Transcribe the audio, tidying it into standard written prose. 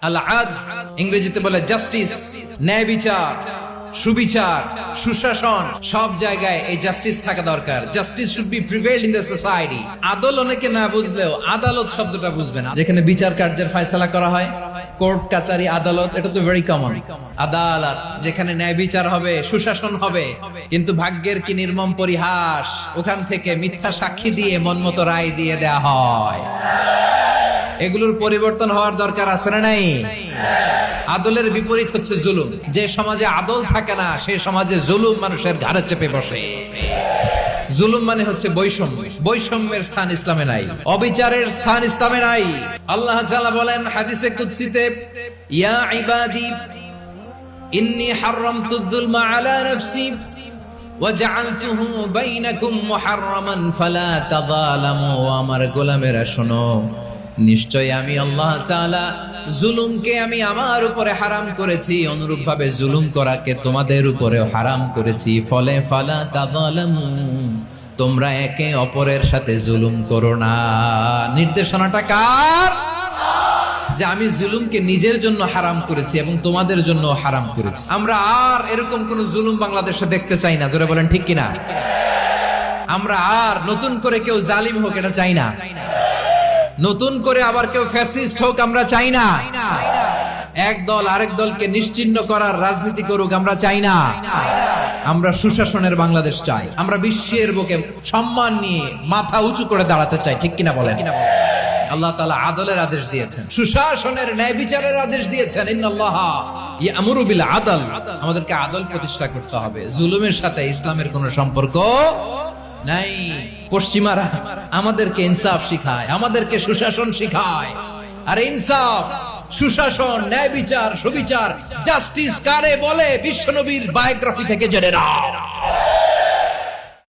আল আদ ইংরেজিতে বলে জাস্টিস, ন্যায় বিচার, সুবিচার, সুশাসন। সব জায়গায় এই জাস্টিস থাকা দরকার। Justice should be prevailed in the society. আদল অনেকে না বুঝলেও আদালত শব্দটা বুঝবে না। যেখানে বিচার কার্যের ফয়সালা করা হয়, কোর্ট কাচারি আদালত, এটা তো ভেরি কমন। আদালত যেখানে ন্যায় বিচার হবে, সুশাসন হবে। কিন্তু ভাগ্যের কি নির্মম পরিহাস, ওখান থেকে মিথ্যা সাক্ষী দিয়ে মনমতো রায় দিয়ে দেয়া হয়। এগুলোর পরিবর্তন হওয়ার দরকার আছে না নাই? আদলের বিপরীত হচ্ছে জুলুম। যে সমাজে আদল থাকে না, সেই সমাজে জুলুম মানুষের ঘাড়ে চেপে বসে। জুলুম মানে হচ্ছে বৈষম্য। বৈষম্যের স্থান ইসলামে নাই, অবিচারের স্থান ইসলামে নাই। আল্লাহ তাআলা বলেন হাদিসে কুদসিতে, ইয়া ইবাদি ইন্নী হারামতুয যুলমা আলা নাফসি ওয়া জাআলতুহু বাইনাকুম মুহাররামান ফালা তাযালামু। আমার গোলামেরা শোনো, নিশ্চয় আমি আল্লাহ তাআলা জুলুমকে আমি আমার উপরে হারাম করেছি, অনুরূপ ভাবে জুলুম করাকে তোমাদের উপরেও হারাম করেছি। ফলে ফালা তাযালামু, তোমরা একে অপরের সাথে জুলুম করো না। নির্দেশনাটা কার? যে আমি জুলুমকে নিজের জন্য হারাম করেছি এবং তোমাদের জন্য হারাম করেছি। আমরা আর এরকম কোন জুলুম বাংলাদেশে দেখতে চাই না। জোরে বলেন ঠিক কিনা? আমরা আর নতুন করে কেউ জালিম হোক এটা চাই না। নতুন করে আবার কেউ ফ্যাসিস্ট হোক আমরা চাই না। এক দল আরেক দলকে নিশ্চিহ্ন করার রাজনীতি করুক আমরা চাই না। আমরা সুশাসনের বাংলাদেশ চাই। আমরা বিশ্বের বুকে সম্মান নিয়ে মাথা উঁচু করে দাঁড়াতে চাই। ঠিক কিনা বলেন? আল্লাহ তাআলা আদলের আদেশ দিয়েছেন, সুশাসনের, ন্যায় বিচারের আদেশ দিয়েছেন। ইন্নাল্লাহা ইয়ামুরু বিল আদল। আমাদেরকে আদল প্রতিষ্ঠা করতে হবে। জুলুমের সাথে ইসলামের কোনো সম্পর্ক নাই। পশ্চিমারা আমাদেরকে ইনসাফ শিখায়, আমাদেরকে সুশাসন শিখায়। আর ইনসাফ, সুশাসন, ন্যায় বিচার, সুবিচার, জাস্টিস কারে বলে বিশ্বনবীর বায়োগ্রাফি থেকে জেনে নাও।